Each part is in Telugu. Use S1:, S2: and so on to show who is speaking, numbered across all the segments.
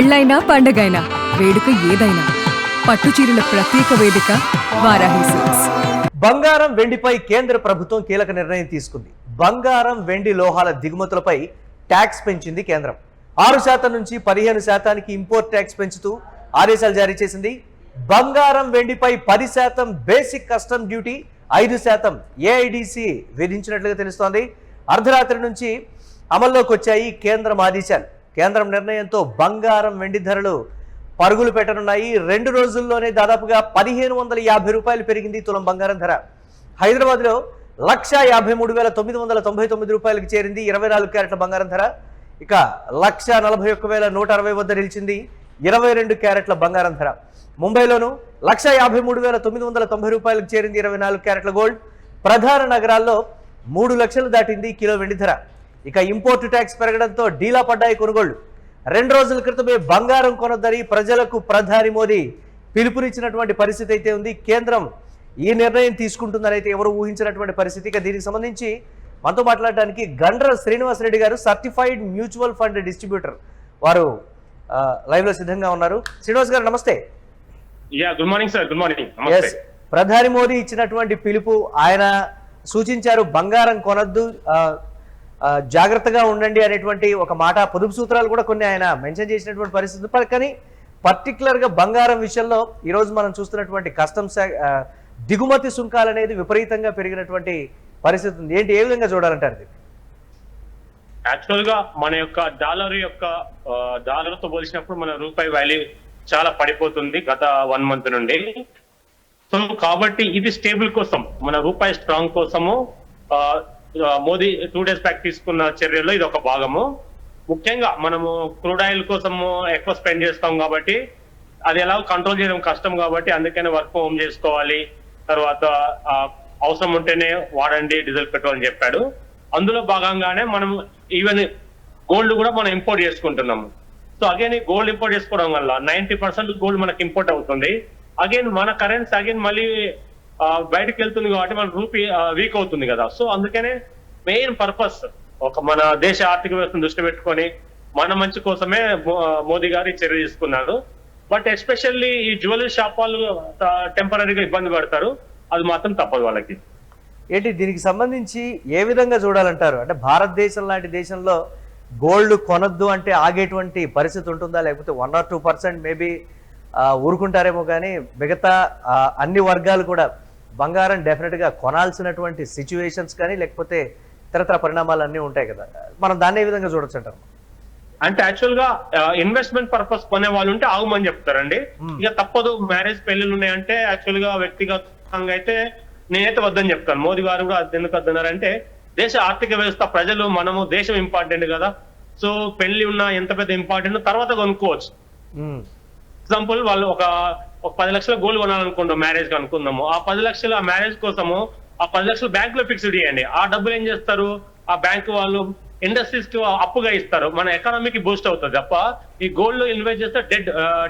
S1: పెళ్ళైనా పండగైనా వేడుక ఏదైనా పట్టుచీరల ప్రత్యేక వేదిక వారాహి సిల్క్స్.
S2: బంగారం వెండిపై కేంద్ర ప్రభుత్వం కీలక నిర్ణయం తీసుకుంది. బంగారం వెండి లోహాల దిగుమతులపై ట్యాక్స్ పెంచింది కేంద్రం. 6% నుంచి 15% ఇంపోర్ట్ ట్యాక్స్ పెంచుతూ ఆదేశాలు జారీ చేసింది. బంగారం వెండిపై 10% బేసిక్ కస్టమ్ డ్యూటీ, 5% ఏఐడిసి విధించినట్లుగా తెలుస్తోంది. అర్ధరాత్రి నుంచి అమల్లోకి వచ్చాయి కేంద్రం ఆదేశాలు. కేంద్రం నిర్ణయంతో బంగారం వెండి ధరలు పరుగులు పెట్టనున్నాయి. 2 రోజుల్లోనే దాదాపుగా 1550 రూపాయలు పెరిగింది తులం బంగారం ధర. హైదరాబాద్లో 1,53,999 రూపాయలకు చేరింది 24 క్యారెట్ల బంగారం ధర. ఇక 1,41,160 వద్ద నిలిచింది 22 క్యారెట్ల బంగారం ధర. ముంబైలోను 1,53,990 రూపాయలకు చేరింది 24 క్యారెట్ల గోల్డ్. ప్రధాన నగరాల్లో 3 లక్షలు దాటింది కిలో వెండి ధర. ఇక ఇంపోర్ట్ ట్యాక్స్ పెరగడంతో డీలా పడ్డాయి కొనుగోళ్లు. 2 రోజుల క్రితమే బంగారం కొనొద్దని ప్రజలకు ప్రధాని మోదీ పిలుపునిచ్చినటువంటి పరిస్థితి అయితే ఉంది. కేంద్రం ఈ నిర్ణయం తీసుకుంటుందని అయితే ఎవరు ఊహించినటువంటి పరిస్థితి. ఇక దీనికి సంబంధించి మనతో మాట్లాడడానికి గండ్ర శ్రీనివాసరెడ్డి గారు, సర్టిఫైడ్ మ్యూచువల్ ఫండ్ డిస్ట్రిబ్యూటర్, వారు లైవ్ లో సిద్ధంగా ఉన్నారు. శ్రీనివాస్ గారు నమస్తే.
S3: Good morning sir. Good morning.
S2: ప్రధాని మోదీ ఇచ్చినటువంటి పిలుపు, ఆయన సూచించారు బంగారం కొనద్దు, జాగ్రత్తగా ఉండండి అనేటువంటి ఒక మాట, పొదుపు సూత్రాలు కూడా కొన్ని ఆయన మెన్షన్ చేసినటువంటి పరిస్థితి. కానీ పర్టికులర్ గా బంగారం విషయంలో ఈరోజు మనం చూస్తున్నటువంటి కస్టమ్స్ దిగుమతి సుంకాలు అనేది విపరీతంగా పెరిగినటువంటి పరిస్థితి ఉంది. ఏంటి, ఏ విధంగా చూడాలంటారు?
S3: యాక్చువల్ గా మన యొక్క డాలర్ తో పోల్చినప్పుడు మన రూపాయి వాల్యూ చాలా పడిపోతుంది గత 1 మంత్ నుండి. సో కాబట్టి ఇది స్టేబుల్ కోసం, మన రూపాయి స్ట్రాంగ్ కోసము మోదీ 2 డేస్ బ్యాక్ తీసుకున్న చర్యల్లో ఇది ఒక భాగము. ముఖ్యంగా మనము క్రూడ్ ఆయిల్ కోసము ఎక్కువ స్పెండ్ చేస్తాం కాబట్టి అది ఎలా కంట్రోల్ చేయడం కష్టం కాబట్టి అందుకనే వర్క్ హోమ్ చేసుకోవాలి, తర్వాత అవసరం ఉంటేనే వాడండి డీజిల్ పెట్రోల్ అని చెప్పాడు. అందులో భాగంగానే మనం ఈవెన్ గోల్డ్ కూడా మనం ఇంపోర్ట్ చేసుకుంటున్నాము. సో అగైన్ గోల్డ్ ఇంపోర్ట్ చేసుకోవడం వల్ల 90% గోల్డ్ మనకి ఇంపోర్ట్ అవుతుంది. అగైన్ మన కరెన్సీ అగైన్ మళ్ళీ బయటకు వెళ్తుంది కాబట్టి మన రూపీ వీక్ అవుతుంది కదా. సో అందుకనే మెయిన్ పర్పస్ మన దేశ ఆర్థిక వ్యవస్థను దృష్టి పెట్టుకొని మన మంచి కోసమే మోదీ గారు చర్య తీసుకున్నారు. బట్ ఎస్పెషల్లీ ఈ జ్యువెలరీ షాప్ వాళ్ళు టెంపరీగా ఇబ్బంది పడతారు, అది మాత్రం తప్పదు వాళ్ళకి.
S2: ఏంటి దీనికి సంబంధించి ఏ విధంగా చూడాలంటారు? అంటే భారతదేశం లాంటి దేశంలో గోల్డ్ కొనొద్దు అంటే ఆగేటువంటి పరిస్థితి ఉంటుందా, లేకపోతే 1 or 2% మేబీ ఊరుకుంటారేమో, కానీ మిగతా అన్ని వర్గాలు కూడా బంగారం డెఫినెట్ గా కొనాల్సినటువంటి సిచ్యువేషన్స్ కానీ లేకపోతే ఇతరత్ర పరిణామాలు అన్నీ ఉంటాయి కదా, మనం దాన్ని ఏ విధంగా చూడొచ్చు అంటారు?
S3: అంటే యాక్చువల్ గా ఇన్వెస్ట్మెంట్ పర్పస్ కొనే వాళ్ళు ఉంటే ఆగమని చెప్తారండి. ఇక తప్పదు, మ్యారేజ్ పెళ్లిళ్ళు ఉన్నాయంటే యాక్చువల్ గా వ్యక్తిగతంగా అయితే నేనైతే వద్దని చెప్తాను. మోదీ గారు కూడా ఎందుకు వద్దన్నారంటే దేశ ఆర్థిక వ్యవస్థ, ప్రజలు, మనము, దేశం ఇంపార్టెంట్ కదా. సో పెళ్లి ఉన్న ఎంత పెద్ద ఇంపార్టెంట్ తర్వాత కొనుక్కోవచ్చు. ఎగ్జాంపుల్ వాళ్ళు ఒక 10 లక్షల గోల్డ్ కొనాలనుకుంటాం, మ్యారేజ్ అనుకుందాము. ఆ 10 లక్షలు ఆ మ్యారేజ్ కోసము ఆ 10 లక్షలు బ్యాంక్ లో ఫిక్స్డ్ చేయండి. ఆ డబ్బులు ఏం చేస్తారు, ఆ బ్యాంక్ వాళ్ళు ఇండస్ట్రీస్ కి అప్పుగా ఇస్తారు. మన ఎకానమీకి బూస్ట్ అవుతుంది తప్ప ఈ గోల్డ్ లో ఇన్వెస్ట్ చేస్తే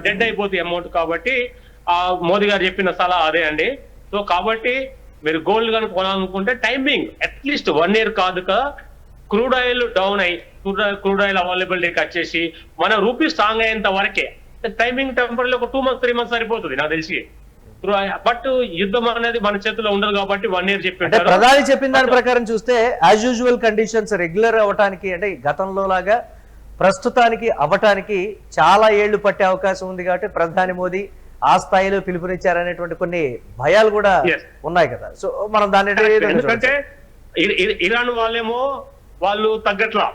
S3: డెడ్ అయిపోతుంది అమౌంట్. కాబట్టి ఆ మోదీ గారు చెప్పిన సలహా అదే అండి. సో కాబట్టి మీరు గోల్డ్ కనుక కొనాలనుకుంటే టైమింగ్ అట్లీస్ట్ 1 year కాదు కదా. క్రూడ్ ఆయిల్ డౌన్ అయ్యి క్రూడ్ ఆయిల్ అవైలబిలిటీ వచ్చేసి మన రూపీ స్ట్రాంగ్ అయ్యేంత వరకే టైమింగ్. టెంపరీ ఒక 2 months 3 months సరిపోతుంది నాకు తెలిసి. బట్ యుద్ధం అనేది మన చేతిలో ఉండదు కాబట్టి 1 year చెప్పారు.
S2: ప్రధాని చెప్పిన దాని ప్రకారం చూస్తే యాజ్ యూజువల్ కండిషన్స్ రెగ్యులర్ అవ్వటానికి, అంటే గతంలో లాగా ప్రస్తుతానికి అవ్వటానికి చాలా ఏళ్లు పట్టే అవకాశం ఉంది కాబట్టి ప్రధాని మోదీ ఆ స్థాయిలో పిలుపునిచ్చారనేటువంటి కొన్ని భయాలు కూడా ఉన్నాయి కదా. సో మనం దాన్ని
S3: ఎందుకంటే ఇరాన్ వాళ్ళేమో వాళ్ళు తగ్గట్లా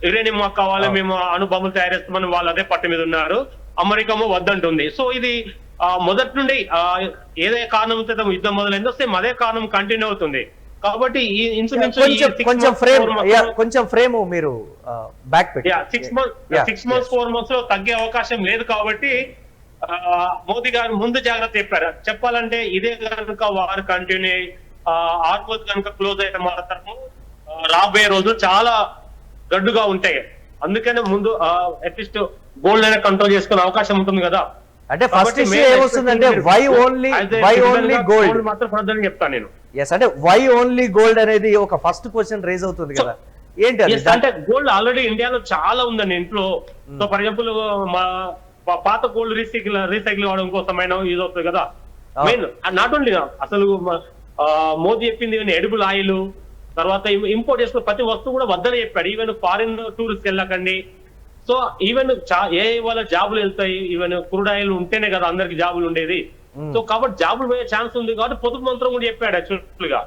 S3: యురేనియం కావాలి, మేము అణుబాంబులు తయారు చేస్తామని వాళ్ళు అదే పట్టు మీద ఉన్నారు. అమెరికా వద్దంటుంది. సో ఇది మొదటి నుండి ఏదే కారణంతో యుద్ధం మొదలైందో సేమ్ అదే కారణం కంటిన్యూ అవుతుంది. కాబట్టి ఈ ఇన్సిడెంట్స్
S2: కొంచెం ఫ్రేమ్ మీరు బ్యాక్ పెట్టి
S3: 6 months 4 months లో తగ్గే అవకాశం లేదు. కాబట్టి మోదీ గారు ముందు జాగ్రత్త చెప్పారు. చెప్పాలంటే ఇదే కనుక వారు కంటిన్యూ ఆర్మోజ్ కనుక క్లోజ్ అయితే మాత్రము రాబోయే రోజులు చాలా గడ్డుగా ఉంటాయి. అందుకనే ముందు అట్లీస్ట్ గోల్డ్ అయినా కంట్రోల్ చేసుకునే అవకాశం ఉంటుంది కదా.
S2: అంటే ఫస్ట్ ఇష్యూ ఏమొస్తుందంటే వై ఓన్లీ గోల్డ్
S3: మాత్రం కొనొద్దని చెప్తాను నేను.
S2: అంటే వై ఓన్లీ గోల్డ్ అనేది ఒక ఫస్ట్ క్వశ్చన్ రేజ్ అవుతుంది కదా. ఏంటి అది?
S3: Yes, అంటే గోల్డ్ ఆల్రెడీ ఇండియాలో చాలా ఉందండి ఇంట్లో. సో ఫర్ ఎగ్జాంపుల్ మా పాత గోల్డ్ రీసైకిల్ అవడం కోసమైనా యూజ్ అవుతుంది కదా. మెయిన్ నాట్ ఓన్లీ అసలు మోదీ చెప్పింది ఎడిబుల్ ఆయిల్, తర్వాత ఇంపోర్ట్ చేసుకున్న ప్రతి వస్తువు కూడా వద్దని చెప్పాడు. ఈవెన్ ఫారిన్ టూరిస్ట్ వెళ్ళకండి. సో ఈవెన్ ఏ వాళ్ళ జాబులు వెళ్తాయి, ఈవెన్ క్రూడ్ ఆయిల్ ఉంటేనే కదా అందరికి జాబులు ఉండేది. సో కాబట్టి జాబులు పోయే ఛాన్స్ ఉంది కాబట్టి పొదుపు మంత్రం కూడా చెప్పాడు యాక్చువల్ గా.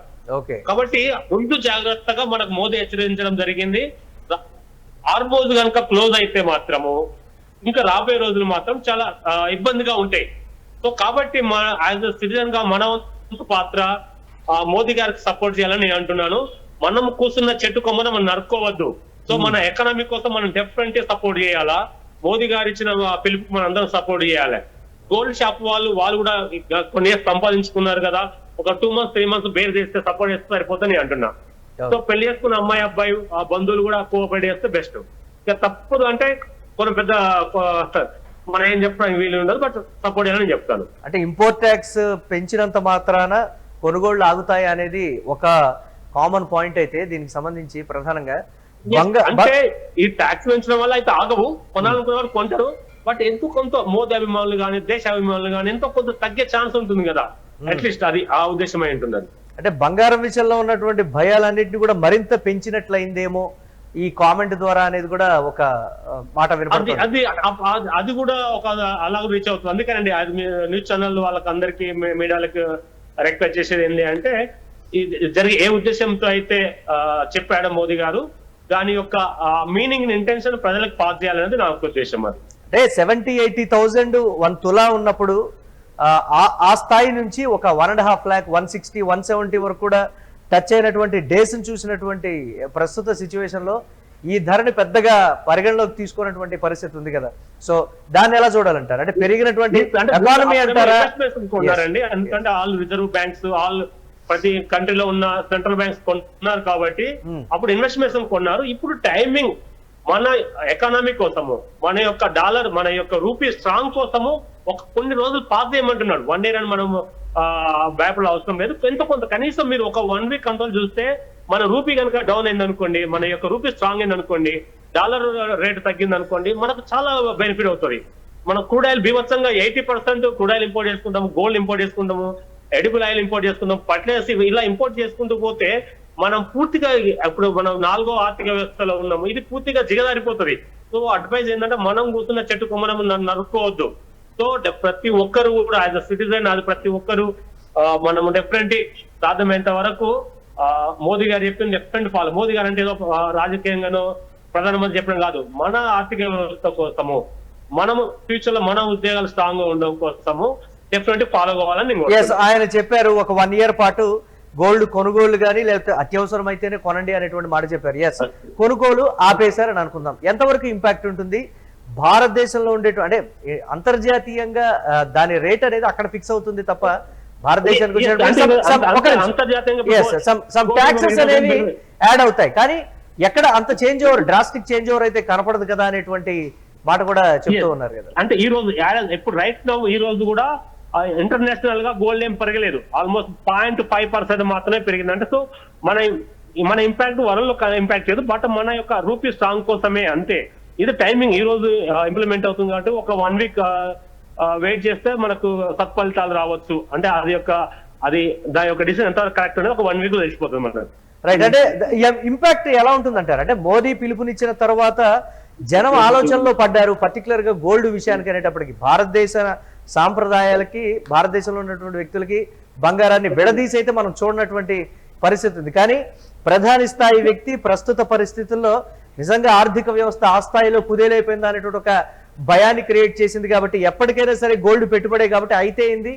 S3: కాబట్టి ముందు జాగ్రత్తగా మనకు మోదీ హెచ్చరించడం జరిగింది. హార్మోజ్ కనుక క్లోజ్ అయితే మాత్రము ఇంకా రాబోయే రోజులు మాత్రం చాలా ఇబ్బందిగా ఉంటాయి. సో కాబట్టి యాజ్ అ సిటిజన్ గా మన పాత్ర మోదీ గారికి సపోర్ట్ చేయాలని నేను అంటున్నాను. మనం కూర్చున్న చెట్టు కొమ్మన మనం నరుక్కోవద్దు. సో మన ఎకనామీ కోసం మనం డెఫినెట్లీ సపోర్ట్ చేయాలా. మోదీ గారు ఇచ్చిన పిలుపుకి మనం అందరం సపోర్ట్ చేయాలి. గోల్డ్ షాప్ వాళ్ళు కూడా కొన్ని సంపాదించుకున్నారు కదా, ఒక 2 months 3 months బేర్ చేస్తే సపోర్ట్ చేస్తే సరిపోతుంది నేను అంటున్నా. సో పెళ్లి చేసుకున్న అమ్మాయి అబ్బాయి ఆ బంధువులు కూడా కోఆపరేట్ చేస్తే బెస్ట్. ఇక తప్పదు అంటే కొన్ని పెద్ద మనం ఏం చెప్పడానికి వీలు ఉండదు, బట్ సపోర్ట్ చేయాలని చెప్తాను.
S2: అంటే ఇంపోర్ట్ ట్యాక్స్ పెంచినంత మాత్రాన కొనుగోళ్లు ఆగుతాయి అనేది ఒక కామన్ పాయింట్. అయితే దీనికి సంబంధించి ప్రధానంగా
S3: అంటే ఈ ట్యాక్స్ పెంచడం వల్ల అయితే ఆగవు, కొనాలనుకునే వాళ్ళు కొంటారు. బట్ ఎంతో కొంత మోదీ అభిమానులు కానీ దేశ అభిమానులు కానీ ఎంతో కొంత తగ్గే ఛాన్స్ ఉంటుంది కదా. అట్లీస్ట్ అది ఆ ఉద్దేశమై ఉంటుంది.
S2: అంటే బంగారం విషయంలో ఉన్నటువంటి భయాలన్నింటినీ కూడా మరింత పెంచినట్లయిందేమో ఈ కామెంట్ ద్వారా అనేది కూడా ఒక మాట వినపడుతుంది.
S3: అది కూడా ఒక అలాగ రీచ్ అవుతుంది. అందుకనండి అది న్యూస్ ఛానల్ వాళ్ళకి అందరికి మీడియాలకు రిక్వెస్ట్ చేసేది ఏంటి అంటే జరిగే ఏ ఉద్దేశంతో అయితే చెప్పాడు మోదీ గారు దాని యొక్క మీనింగ్ ఇంటెన్షన్ ప్రజలకు పాస్ చేయాలనేది నా ఉద్దేశం. అది
S2: అంటే 70-80,000 1 తులా ఉన్నప్పుడు ఆ స్థాయి నుంచి ఒక 1.5 lakh 160 170 వరకు కూడా టచ్ అయినటువంటి డేస్ చూసినటువంటి ప్రస్తుత సిచ్యువేషన్ లో ఈ ధరని పెద్దగా పరిగణలోకి తీసుకున్నటువంటి పరిస్థితి ఉంది కదా. సో దాన్ని ఎలా చూడాలంటారు? అంటే పెరిగినటువంటి ఎకానమీ అంటారా?
S3: ఎందుకంటే ఆల్ రిజర్వ్ బ్యాంక్స్ ఆల్ ప్రతి కంట్రీలో ఉన్న సెంట్రల్ బ్యాంక్స్ కొన్నారు కాబట్టి అప్పుడు ఇన్వెస్ట్మెంట్స్ కొన్నారు. ఇప్పుడు టైమింగ్ మన ఎకానమీ కోసము, మన యొక్క డాలర్, మన యొక్క రూపీ స్ట్రాంగ్ కోసము ఒక కొన్ని రోజులు పాస్ చేయమంటున్నాడు. 1 year అని మనం భయపడే అవసరం లేదు. ఎంత కొంత కనీసం మీరు ఒక 1 week కంట్రోల్ చూస్తే మన రూపీ కనుక డౌన్ అయింది అనుకోండి, మన యొక్క రూపీ స్ట్రాంగ్ అయింది అనుకోండి, డాలర్ రేట్ తగ్గింది అనుకోండి, మనకు చాలా బెనిఫిట్ అవుతుంది. మనం క్రూడ్ ఆయిల్ బీభత్సంగా 80% క్రూడ్ ఆయిల్ ఇంపోర్ట్ చేసుకుంటాము, గోల్డ్ ఇంపోర్ట్ చేసుకుంటాము, ఎడిబుల్ ఆయిల్ ఇంపోర్ట్ చేసుకుంటాం, ఫర్టిలైజర్స్ ఇలా ఇంపోర్ట్ చేసుకుంటూ పోతే మనం పూర్తిగా ఇప్పుడు మనం 4వ ఆర్థిక వ్యవస్థలో ఉన్నాము. ఇది పూర్తిగా జిగదారిపోతుంది. సో అడ్వైజ్ ఏంటంటే మనం కూర్చున్న చెట్టుకు మనం నరుక్కోవద్దు. సో ప్రతి ఒక్కరు కూడా యాజ్ అ సిటిజన్ అది ప్రతి ఒక్కరు మనము డెఫినెట్లీ సాధ్యమైనంత వరకు మోదీ గారు చెప్పింది డెఫినెట్ ఫాలో. మోదీ గారు అంటే ఏదో రాజకీయంగానో ప్రధానమంత్రి చెప్పడం కాదు, మన ఆర్థిక వ్యవస్థ కోసము మనము ఫ్యూచర్ లో మన ఉద్యోగాలు స్ట్రాంగ్ గా ఉండడం కోసము డెఫినెట్లీ ఫాలో కావాలని
S2: ఆయన చెప్పారు. ఒక 1 year పాటు గోల్డ్ కొనుగోలు కానీ లేకపోతే అత్యవసరం అయితేనే కొనండి అనేటువంటి మాట చెప్పారు. ఎస్, కొనుగోలు ఆపేశారని అనుకుందాం. ఎంతవరకు ఇంపాక్ట్ ఉంటుంది భారతదేశంలో అంటే అంతర్జాతీయంగా దాని రేట్ అనేది అక్కడ ఫిక్స్ అవుతుంది తప్ప భారతదేశానికి ట్యాక్సెస్ అనేవి యాడ్ అవుతాయి, కానీ ఎక్కడ అంత change over drastic change over అయితే కనపడదు కదా అనేటువంటి మాట కూడా చెప్తూ ఉన్నారు కదా.
S3: అంటే ఈ రోజు ఇప్పుడు రైట్ నౌ ఈ రోజు కూడా ఇంటర్నేషనల్ గా గోల్డ్ ఏం పెరగలేదు, ఆల్మోస్ట్ 0.5% మాత్రమే పెరిగింది. అంటే సో మన ఇంపాక్ట్ వరల్డ్ లో ఇంపాక్ట్ లేదు, బట్ మన యొక్క రూపీ స్ట్రాంగ్ కోసమే అంతే. ఇది టైమింగ్ ఈ రోజు ఇంప్లిమెంట్ అవుతుంది కాబట్టి ఒక 1 week వెయిట్ చేస్తే మనకు సత్ఫలితాలు రావచ్చు. అంటే అది దాని యొక్క డిసిజన్ ఎంత కరెక్ట్ అనేది ఒక 1 week తెలిసిపోతుంది మనకు.
S2: రైట్. అంటే ఇంపాక్ట్ ఎలా ఉంటుంది అంటారు? అంటే మోదీ పిలుపునిచ్చిన తర్వాత జనం ఆలోచనలో పడ్డారు, పర్టికులర్ గా గోల్డ్ విషయానికి అనేటప్పటికి భారతదేశ సాంప్రదాయాలకి భారతదేశంలో ఉన్నటువంటి వ్యక్తులకి బంగారాన్ని విడదీసి అయితే మనం చూడనటువంటి పరిస్థితి ఉంది. కానీ ప్రధాని స్థాయి వ్యక్తి ప్రస్తుత పరిస్థితుల్లో నిజంగా ఆర్థిక వ్యవస్థ ఆ స్థాయిలో కుదేలైపోయింది అనేటువంటి ఒక భయాన్ని క్రియేట్ చేసింది. కాబట్టి ఎప్పటికైనా సరే గోల్డ్ పెట్టుబడే కాబట్టి అయితే ఏంది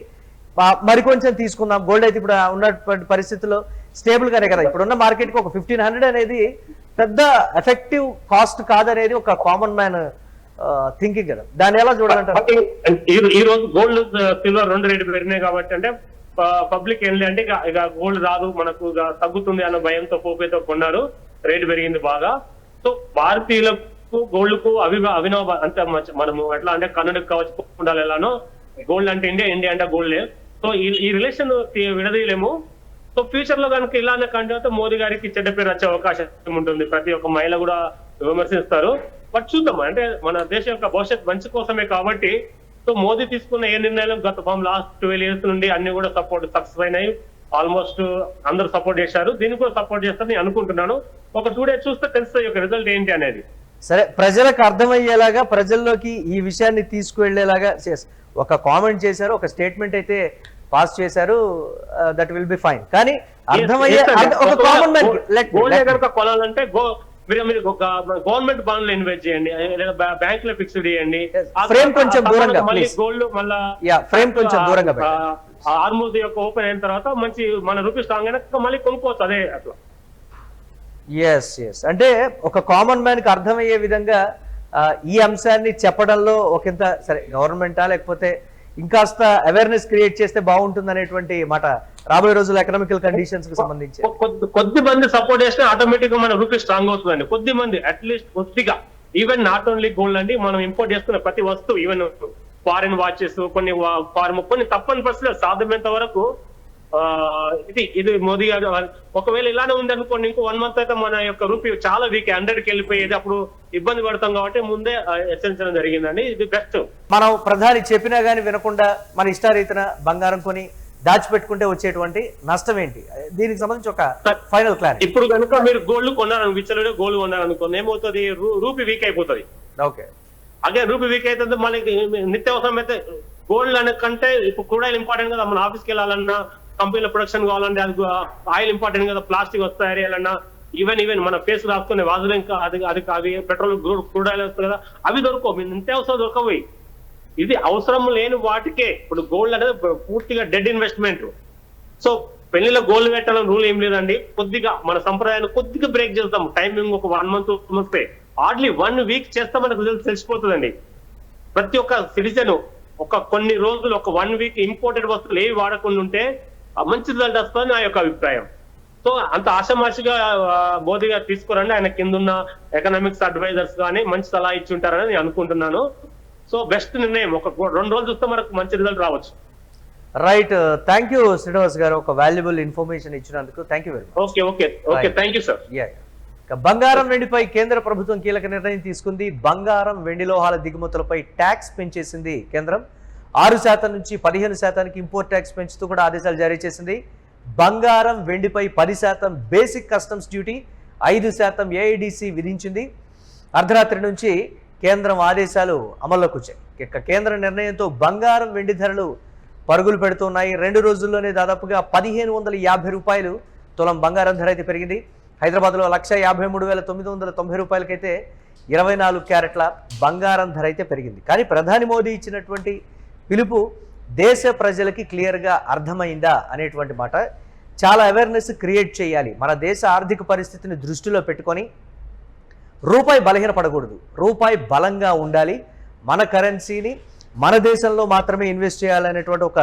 S2: మరికొంచెం తీసుకుందాం. గోల్డ్ అయితే ఇప్పుడు ఉన్నటువంటి పరిస్థితుల్లో స్టేబుల్ గానే కదా, ఇప్పుడున్న మార్కెట్ కి ఒక 1500 అనేది పెద్ద ఎఫెక్టివ్ కాస్ట్ కాదనేది ఒక కామన్ మ్యాన్ థింకింగ్ కదా. దాన్ని ఎలా చూడాలంటారు?
S3: ఈ రోజు గోల్డ్ సిల్వర్ 2 రేటు పెరిగినాయి కాబట్టి అంటే పబ్లిక్ ఏంటి అంటే ఇక గోల్డ్ రాదు మనకు తగ్గుతుంది అన్న భయంతో పోపేతో కొన్నారు, రేటు పెరిగింది బాగా. సో భారతీయులకు గోల్డ్ కు అవినవ అంటే మనము ఎట్లా అంటే కన్నుడికి కావచ్చు ఉండాలి ఎలానో గోల్డ్ అంటే ఇండియా, ఇండియా అంటే గోల్డ్ లేదు. సో ఈ రిలేషన్ విడదీయలేము. సో ఫ్యూచర్ లో కనుక ఇలానే కంటిన్యూ అయితే మోదీ గారికి చెడ్డ పేరు వచ్చే అవకాశం ఉంటుంది. ప్రతి ఒక్క మహిళ కూడా విమర్శిస్తారు. బట్ చూద్దాం, అంటే మన దేశం యొక్క భవిష్యత్ మంచి కోసమే కాబట్టి. సో మోదీ తీసుకున్న ఏ నిర్ణయాలు గత లాస్ట్ 12 years నుండి అన్ని కూడా సక్సెస్ అయినాయి. ఆల్మోస్ట్ అందరూ సపోర్ట్ చేశారు, దీన్ని కూడా సపోర్ట్ చేస్తారని అనుకుంటున్నాను. ఒక 2 days చూస్తే తెలుస్తుంది యొక్క రిజల్ట్ ఏంటి అనేది.
S2: సరే, ప్రజలకు అర్థమయ్యేలాగా, ప్రజల్లోకి ఈ విషయాన్ని తీసుకువెళ్లేలాగా ఒక కామెంట్ చేశారు, ఒక స్టేట్మెంట్ అయితే పాస్ చేశారు. That will be fine. కానీ అర్థమయ్యే ఒక కామన్ మ్యాన్
S3: గోల్డ్ కనుక కొనాలంటే మీరు గవర్నమెంట్ బాండ్లు ఇన్వెస్ట్ చేయండి, లేదా బ్యాంక్ లో ఫిక్స్డ్ చేయండి.
S2: ఫ్రేమ్ కొంచెం దూరంగా
S3: మళ్ళీ గోల్డ్ మళ్ళీ
S2: ఫ్రేమ్ కొంచెం దూరంగా
S3: ఆర్మూజ్ యొక్క ఓపెన్ అయిన తర్వాత మంచి మన రూపీ స్ట్రాంగ్ అయినా మళ్ళీ కొనుక్కోవచ్చు. అదే అట్లా.
S2: ఎస్ అంటే ఒక కామన్ మ్యాన్ కి అర్థమయ్యే విధంగా ఈ అంశాన్ని చెప్పడంలో ఒకంత సరే గవర్నమెంటా లేకపోతే ఇంకాస్త అవేర్నెస్ క్రియేట్ చేస్తే బాగుంటుంది అనేటువంటి మాట రాబోయే రోజుల్లో ఎకనామికల్ కండిషన్స్ కి సంబంధించి
S3: కొద్ది మంది సపోర్ట్ చేస్తే ఆటోమేటిక్ గా మన రూపీ స్ట్రాంగ్ అవుతుందండి. కొద్ది మంది అట్లీస్ట్ కొద్దిగా, ఈవెన్ నాట్ ఓన్లీ గోల్డ్ అండి, మనం ఇంపోర్ట్ చేసుకున్న ప్రతి వస్తువు, ఈవెన్ ఫారిన్ వాచెస్, కొన్ని తప్పని పరిస్థితులు సాధ్యమైనంత వరకు ఇది మోదీ గారు ఒకవేళ ఇలానే ఉంది అనుకోండి, ఇంకో 1 month అయితే మన యొక్క రూపీ చాలా వీక్ 100కి వెళ్ళిపోయేది. అప్పుడు ఇబ్బంది పడతాం కాబట్టి ముందే హెచ్చరించడం జరిగిందండి. ఇది బెస్ట్.
S2: మనం ప్రధాని చెప్పినా గానీ వినకుండా మన ఇష్టారీతిన బంగారం కొని దాచిపెట్టుకుంటే వచ్చేటువంటి నష్టం ఏంటి, దీనికి సంబంధించి ఒక ఫైనల్ క్లారిటీ.
S3: ఇప్పుడు కనుక మీరు గోల్డ్ కొన్నారని విచ్చలుడే గోల్డ్ కొన్నారనుకోండి, ఏమవుతుంది, రూపీ వీక్ అయిపోతుంది.
S2: ఓకే,
S3: అదే రూపీ వీక్ అవుతుంది. మనకి నిత్యావసరం అయితే గోల్డ్ అనే కంటే ఇప్పుడు క్రూడ్ ఆయిల్ ఇంపార్టెంట్ కదా. మన ఆఫీస్కి వెళ్ళాలన్నా, కంపెనీలో ప్రొడక్షన్ కావాలంటే అది ఆయిల్ ఇంపార్టెంట్ కదా, ప్లాస్టిక్ వస్తాయి అన్నా, ఈవెన్ మన ఫేస్ రాసుకునే వాజులు అది పెట్రోల్ క్రూడ్ ఆయిల్ వస్తుంది కదా, అవి దొరకవు. మీరు నిత్యావసరం దొరకవు. ఇది అవసరం లేని వాటికే. ఇప్పుడు గోల్డ్ అనేది పూర్తిగా డెడ్ ఇన్వెస్ట్మెంట్. సో పెళ్లిలో గోల్డ్ పెట్టాలని రూల్ ఏం లేదండి. కొద్దిగా మన సంప్రదాయాన్ని కొద్దిగా బ్రేక్ చేస్తాం. టైమింగ్ ఒక 1 month 2 months, హార్డ్లీ 1 week చేస్తే మనకు రిజల్ట్ తెలిసిపోతుందండి. ప్రతి ఒక్క సిటిజన్ కొన్ని రోజులు, ఒక 1 week ఇంపోర్టెడ్ వస్తువులు ఏవి వాడకుండా ఉంటే మంచి రిజల్ట్ వస్తుందని నా యొక్క అభిప్రాయం. సో అంత ఆషామాషిగా మోదీ గారు తీసుకురండి. ఆయన కింద ఉన్న ఎకనామిక్స్ అడ్వైజర్స్ కానీ మంచి సలహా ఇచ్చి ఉంటారని నేను అనుకుంటున్నాను. సో బెస్ట్ నిర్ణయం. ఒక 2 రోజులు చూస్తే మనకు మంచి రిజల్ట్ రావచ్చు.
S2: రైట్, థ్యాంక్ యూ శ్రీనివాస్ గారు, ఒక వాల్యుబుల్ ఇన్ఫర్మేషన్ ఇచ్చినందుకు. Thank you very much.
S3: Okay thank you sir.
S2: బంగారం వెండిపై కేంద్ర ప్రభుత్వం కీలక నిర్ణయం తీసుకుంది. బంగారం వెండి లోహాల దిగుమతులపై ట్యాక్స్ పెంచేసింది కేంద్రం. 6% నుంచి 15% ఇంపోర్ట్ ట్యాక్స్ పెంచుతూ కూడా ఆదేశాలు జారీ చేసింది. బంగారం వెండిపై 10% బేసిక్ కస్టమ్స్ డ్యూటీ, 5% ఏఐడిసి విధించింది. అర్ధరాత్రి నుంచి కేంద్రం ఆదేశాలు అమల్లోకి వచ్చాయి. ఇక కేంద్ర నిర్ణయంతో బంగారం వెండి ధరలు పరుగులు పెడుతున్నాయి. 2 రోజుల్లోనే దాదాపుగా 1550 రూపాయలు తులం బంగారం ధర అయితే పెరిగింది. హైదరాబాద్లో 1,53,990 రూపాయలకైతే 24 క్యారెట్ల బంగారం ధర అయితే పెరిగింది. కానీ ప్రధాని మోదీ ఇచ్చినటువంటి పిలుపు దేశ ప్రజలకి క్లియర్గా అర్థమైందా అనేటువంటి మాట. చాలా అవేర్నెస్ క్రియేట్ చేయాలి. మన దేశ ఆర్థిక పరిస్థితిని దృష్టిలో పెట్టుకొని రూపాయి బలహీనపడకూడదు, రూపాయి బలంగా ఉండాలి, మన కరెన్సీని మన దేశంలో మాత్రమే ఇన్వెస్ట్ చేయాలనేటువంటి ఒక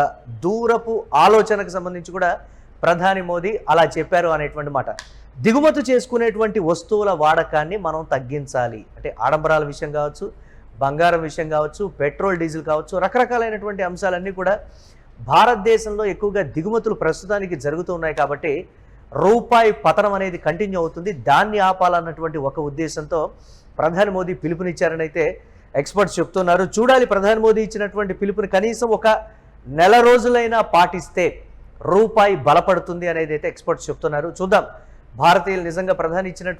S2: దూరపు ఆలోచనకు సంబంధించి కూడా ప్రధాని మోదీ అలా చెప్పారు అనేటువంటి మాట. దిగుమతి చేసుకునేటువంటి వస్తువుల వాడకాన్ని మనం తగ్గించాలి. అంటే ఆడంబరాల విషయం కావచ్చు, బంగారం విషయం కావచ్చు, పెట్రోల్ డీజిల్ కావచ్చు, రకరకాలైనటువంటి అంశాలన్నీ కూడా భారతదేశంలో ఎక్కువగా దిగుమతులు ప్రస్తుతానికి జరుగుతున్నాయి. కాబట్టి రూపాయి పతనం అనేది కంటిన్యూ అవుతుంది. దాన్ని ఆపాలన్నటువంటి ఒక ఉద్దేశంతో ప్రధాని మోదీ పిలుపునిచ్చారని అయితే ఎక్స్పర్ట్స్ చెప్తున్నారు. చూడాలి, ప్రధాని మోదీ ఇచ్చినటువంటి పిలుపుని కనీసం ఒక నెల రోజులైనా పాటిస్తే రూపాయి బలపడుతుంది అనేది అయితే ఎక్స్పర్ట్స్ చెప్తున్నారు. చూద్దాం, భారతీయులు నిజంగా ప్రధాని ఇచ్చినటువంటి